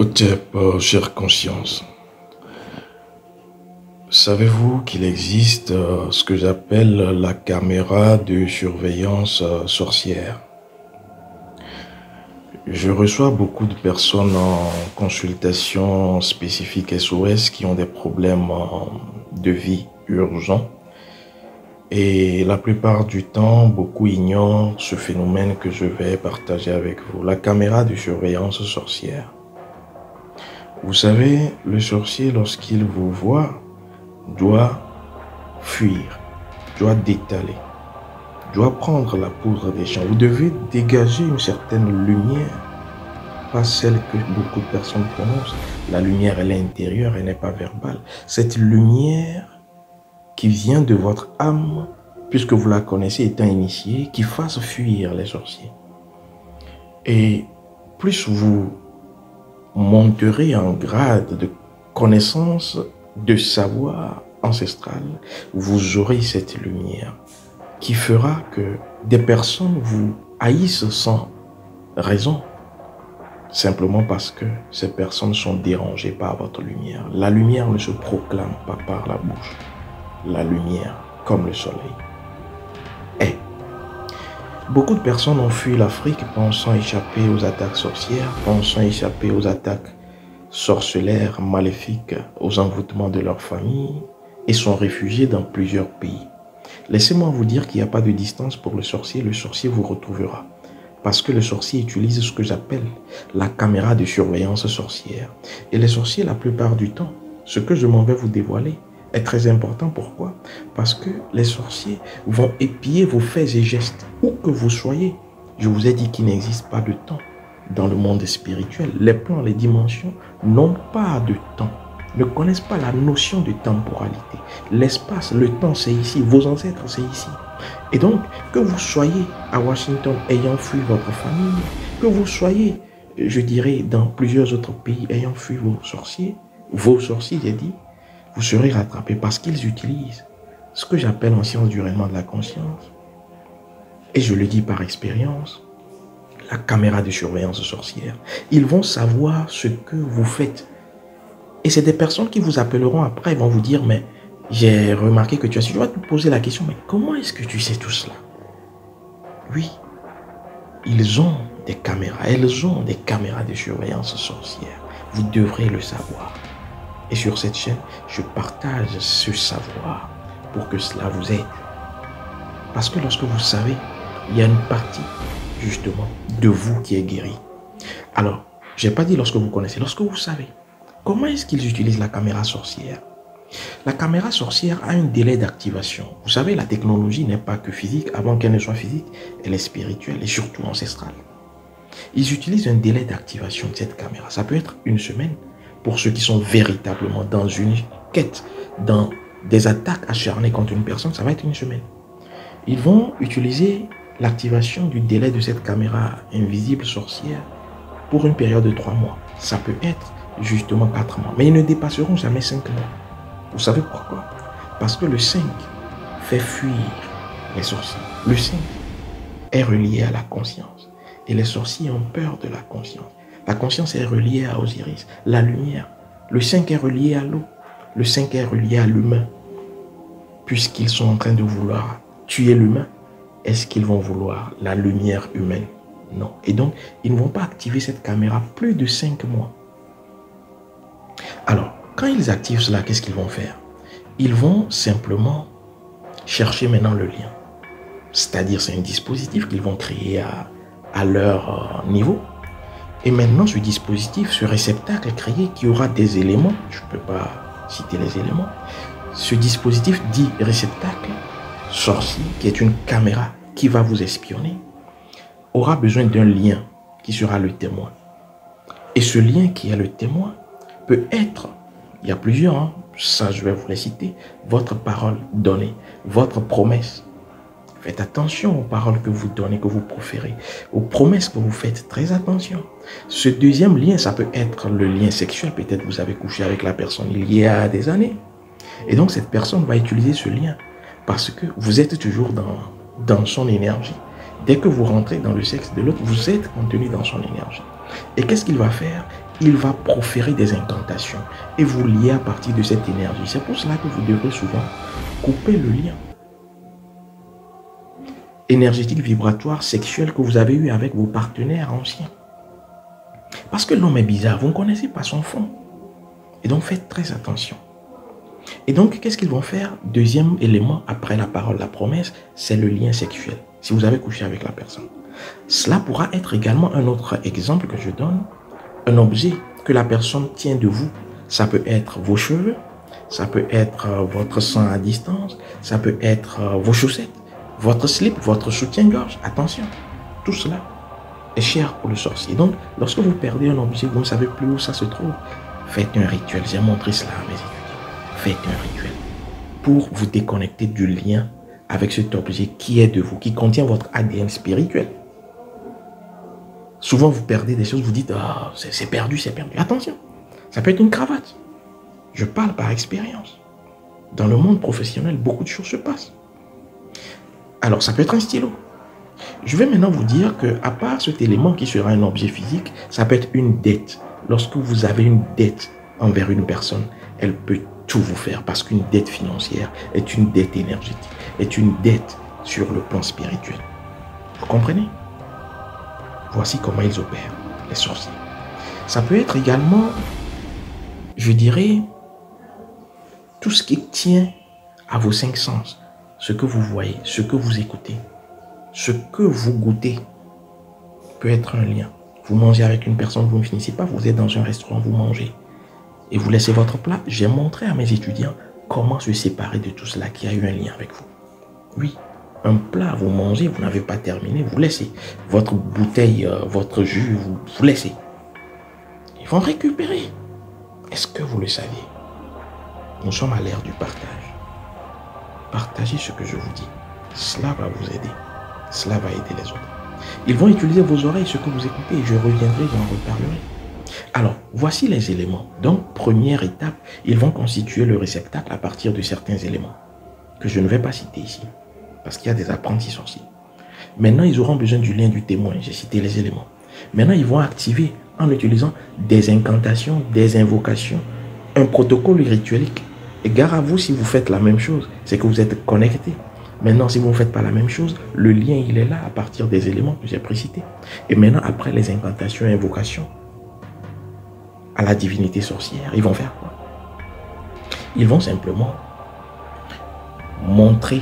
Hotep, chère conscience, savez-vous qu'il existe ce que j'appelle la caméra de surveillance sorcière? Je reçois beaucoup de personnes en consultation spécifique SOS qui ont des problèmes de vie urgents. Et la plupart du temps, beaucoup ignorent ce phénomène que je vais partager avec vous, la caméra de surveillance sorcière. Vous savez, le sorcier, lorsqu'il vous voit, doit fuir, doit détaler, doit prendre la poudre des champs. Vous devez dégager une certaine lumière, pas celle que beaucoup de personnes prononcent. La lumière, elle est intérieure, elle n'est pas verbale. Cette lumière qui vient de votre âme, puisque vous la connaissez étant initié, qui fasse fuir les sorciers. Et plus vous monterez en grade de connaissance, de savoir ancestral, vous aurez cette lumière qui fera que des personnes vous haïssent sans raison, simplement parce que ces personnes sont dérangées par votre lumière. La lumière ne se proclame pas par la bouche. La lumière, comme le soleil, est. Beaucoup de personnes ont fui l'Afrique pensant échapper aux attaques sorcières, pensant échapper aux attaques sorcelères, maléfiques, aux envoûtements de leur famille et sont réfugiés dans plusieurs pays. Laissez-moi vous dire qu'il n'y a pas de distance pour le sorcier vous retrouvera. Parce que le sorcier utilise ce que j'appelle la caméra de surveillance sorcière. Et les sorciers, la plupart du temps, ce que je m'en vais vous dévoiler, est très important. Pourquoi? Parce que les sorciers vont épier vos faits et gestes, où que vous soyez. Je vous ai dit qu'il n'existe pas de temps dans le monde spirituel. Les plans, les dimensions n'ont pas de temps, ne connaissent pas la notion de temporalité. L'espace, le temps, c'est ici. Vos ancêtres, c'est ici. Et donc, que vous soyez à Washington ayant fui votre famille, que vous soyez, je dirais, dans plusieurs autres pays ayant fui vos sorciers, j'ai dit, vous serez rattrapés parce qu'ils utilisent ce que j'appelle en science du rayonnement de la conscience. Et je le dis par expérience, la caméra de surveillance sorcière. Ils vont savoir ce que vous faites. Et c'est des personnes qui vous appelleront après, ils vont vous dire, mais j'ai remarqué que tu as su. Je vais te poser la question, mais comment est-ce que tu sais tout cela? Oui, ils ont des caméras, elles ont des caméras de surveillance sorcière. Vous devrez le savoir. Et sur cette chaîne, je partage ce savoir pour que cela vous aide. Parce que lorsque vous savez, il y a une partie, justement, de vous qui est guérie. Alors, je n'ai pas dit lorsque vous connaissez, lorsque vous savez. Comment est-ce qu'ils utilisent la caméra sorcière? La caméra sorcière a un délai d'activation. Vous savez, la technologie n'est pas que physique. Avant qu'elle ne soit physique, elle est spirituelle et surtout ancestrale. Ils utilisent un délai d'activation de cette caméra. Ça peut être une semaine pour ceux qui sont véritablement dans une quête, dans des attaques acharnées contre une personne. Ça va être une semaine. Ils vont utiliser l'activation du délai de cette caméra invisible sorcière pour une période de 3 mois. Ça peut être justement 4 mois. Mais ils ne dépasseront jamais 5 mois. Vous savez pourquoi? Parce que le 5 fait fuir les sorciers. Le 5 est relié à la conscience. Et les sorciers ont peur de la conscience. La conscience est reliée à Osiris, la lumière. Le 5 est relié à l'eau. Le 5 est relié à l'humain. Puisqu'ils sont en train de vouloir tuer l'humain, est-ce qu'ils vont vouloir la lumière humaine? Non. Et donc, ils ne vont pas activer cette caméra plus de 5 mois. Alors, quand ils activent cela, qu'est-ce qu'ils vont faire? Ils vont simplement chercher maintenant le lien. C'est-à-dire, c'est un dispositif qu'ils vont créer à leur niveau. Et maintenant, ce dispositif, ce réceptacle créé qui aura des éléments, je ne peux pas citer les éléments, ce dispositif dit réceptacle sorcier, qui est une caméra qui va vous espionner, aura besoin d'un lien qui sera le témoin. Et ce lien qui est le témoin peut être, il y a plusieurs, hein, ça je vais vous les citer, votre parole donnée, votre promesse. Faites attention aux paroles que vous donnez, que vous proférez, aux promesses que vous faites, très attention. Ce deuxième lien, ça peut être le lien sexuel, peut-être vous avez couché avec la personne il y a des années. Et donc cette personne va utiliser ce lien parce que vous êtes toujours dans son énergie. Dès que vous rentrez dans le sexe de l'autre, vous êtes contenu dans son énergie. Et qu'est-ce qu'il va faire? il va proférer des incantations et vous lier à partir de cette énergie. C'est pour cela que vous devrez souvent couper le lien énergétique, vibratoire, sexuel que vous avez eu avec vos partenaires anciens. Parce que l'homme est bizarre, vous ne connaissez pas son fond. Et donc faites très attention. Et donc qu'est-ce qu'ils vont faire? Deuxième élément après la parole, la promesse, c'est le lien sexuel. Si vous avez couché avec la personne. Cela pourra être également un autre exemple que je donne. Un objet que la personne tient de vous. Ça peut être vos cheveux, ça peut être votre sang à distance, ça peut être vos chaussettes, votre slip, votre soutien-gorge. Attention, tout cela est cher pour le sorcier. Donc, lorsque vous perdez un objet, vous ne savez plus où ça se trouve. Faites un rituel. J'ai montré cela à mes étudiants. Faites un rituel pour vous déconnecter du lien avec cet objet qui est de vous, qui contient votre ADN spirituel. Souvent, vous perdez des choses, vous dites, ah, c'est perdu, c'est perdu. Attention, ça peut être une cravate. Je parle par expérience. Dans le monde professionnel, beaucoup de choses se passent. Alors, ça peut être un stylo. Je vais maintenant vous dire que, à part cet élément qui sera un objet physique, ça peut être une dette. Lorsque vous avez une dette envers une personne, elle peut tout vous faire parce qu'une dette financière est une dette énergétique, est une dette sur le plan spirituel. Vous comprenez? Voici comment ils opèrent, les sorciers. Ça peut être également, je dirais, tout ce qui tient à vos 5 sens. Ce que vous voyez, ce que vous écoutez, ce que vous goûtez peut être un lien. Vous mangez avec une personne, vous ne finissez pas, vous êtes dans un restaurant, vous mangez et vous laissez votre plat. J'ai montré à mes étudiants comment se séparer de tout cela qui a eu un lien avec vous. Oui, un plat, vous mangez, vous n'avez pas terminé, vous laissez. Votre bouteille, votre jus, vous laissez. Ils vont récupérer. Est-ce que vous le saviez? Nous sommes à l'ère du partage. Partagez ce que je vous dis. Cela va vous aider. Cela va aider les autres. Ils vont utiliser vos oreilles, ce que vous écoutez, et je reviendrai, j'en reparlerai. Alors, voici les éléments. Donc, première étape, ils vont constituer le réceptacle à partir de certains éléments que je ne vais pas citer ici, parce qu'il y a des apprentis sorciers. Maintenant, ils auront besoin du lien du témoin. J'ai cité les éléments. Maintenant, ils vont activer en utilisant des incantations, des invocations, un protocole rituelique. Et gare à vous si vous faites la même chose, c'est que vous êtes connecté. Maintenant, si vous ne faites pas la même chose, le lien, il est là à partir des éléments que j'ai précités. Et maintenant, après les incantations et invocations à la divinité sorcière, ils vont faire quoi? Ils vont simplement montrer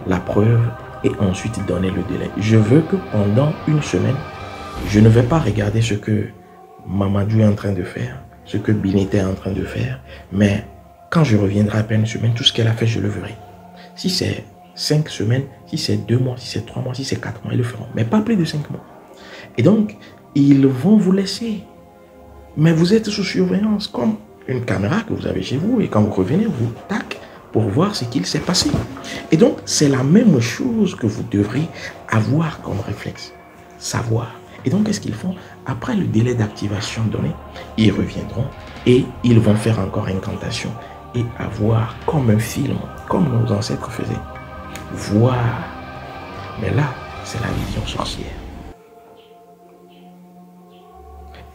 la preuve et ensuite donner le délai. Je veux que pendant une semaine, je ne vais pas regarder ce que Mamadou est en train de faire, ce que Bineta est en train de faire, mais quand je reviendrai après une semaine, tout ce qu'elle a fait, je le verrai. Si c'est 5 semaines, si c'est 2 mois, si c'est 3 mois, si c'est 4 mois, ils le feront. Mais pas plus de 5 mois. Et donc, ils vont vous laisser. Mais vous êtes sous surveillance, comme une caméra que vous avez chez vous. Et quand vous revenez, vous tac pour voir ce qu'il s'est passé. Et donc, c'est la même chose que vous devrez avoir comme réflexe. Savoir. Et donc, qu'est-ce qu'ils font? Après le délai d'activation donné, ils reviendront et ils vont faire encore incantation et avoir comme un film, comme nos ancêtres faisaient. Voir. Mais là, c'est la vision sorcière.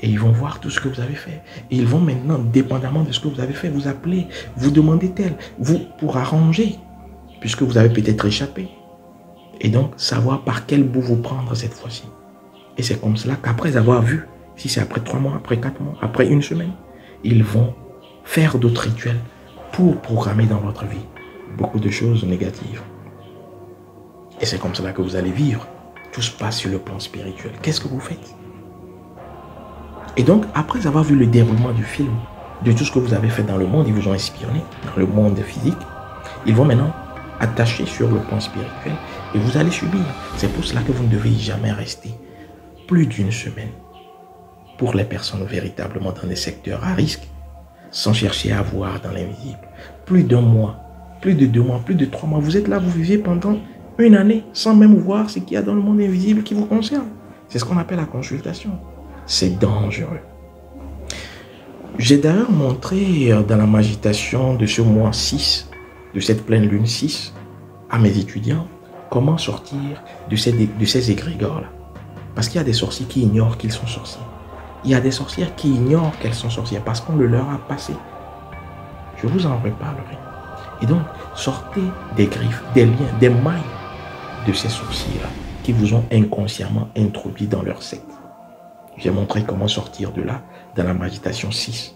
Et ils vont voir tout ce que vous avez fait. Et ils vont maintenant, dépendamment de ce que vous avez fait, vous appeler, vous demander tel, vous pour arranger, puisque vous avez peut-être échappé. Et donc, savoir par quel bout vous prendre cette fois-ci. Et c'est comme cela qu'après avoir vu, si c'est après 3 mois, après 4 mois, après une semaine, ils vont faire d'autres rituels pour programmer dans votre vie beaucoup de choses négatives. Et c'est comme cela que vous allez vivre. Tout se passe sur le plan spirituel. Qu'est-ce que vous faites? Et donc, après avoir vu le déroulement du film, de tout ce que vous avez fait dans le monde, ils vous ont espionné dans le monde physique, ils vont maintenant attacher sur le plan spirituel et vous allez subir. C'est pour cela que vous ne devez jamais rester plus d'une semaine pour les personnes véritablement dans des secteurs à risque, sans chercher à voir dans l'invisible. Plus d'1 mois, plus de 2 mois, plus de 3 mois, vous êtes là, vous vivez pendant une année sans même voir ce qu'il y a dans le monde invisible qui vous concerne. C'est ce qu'on appelle la consultation. C'est dangereux. J'ai d'ailleurs montré dans la méditation de ce mois 6, de cette pleine lune 6, à mes étudiants, comment sortir de ces égrégores-là. Parce qu'il y a des sorciers qui ignorent qu'ils sont sorciers. Il y a des sorcières qui ignorent qu'elles sont sorcières parce qu'on le leur a passé. Je vous en reparlerai. Et donc, sortez des griffes, des liens, des mailles de ces sorciers-là qui vous ont inconsciemment introduit dans leur secte. J'ai montré comment sortir de là dans la méditation 6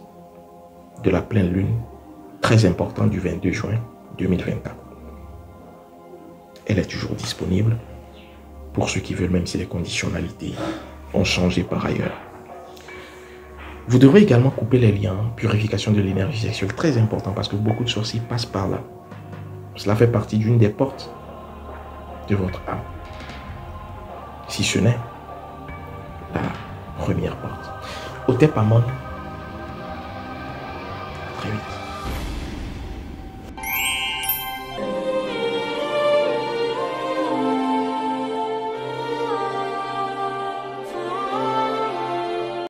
de la pleine lune, très importante du 22 juin 2024. Elle est toujours disponible pour ceux qui veulent, même si les conditionnalités ont changé par ailleurs. Vous devrez également couper les liens, purification de l'énergie sexuelle, très important parce que beaucoup de sorciers passent par là. Cela fait partie d'une des portes de votre âme. Si ce n'est la première porte. Otep Amon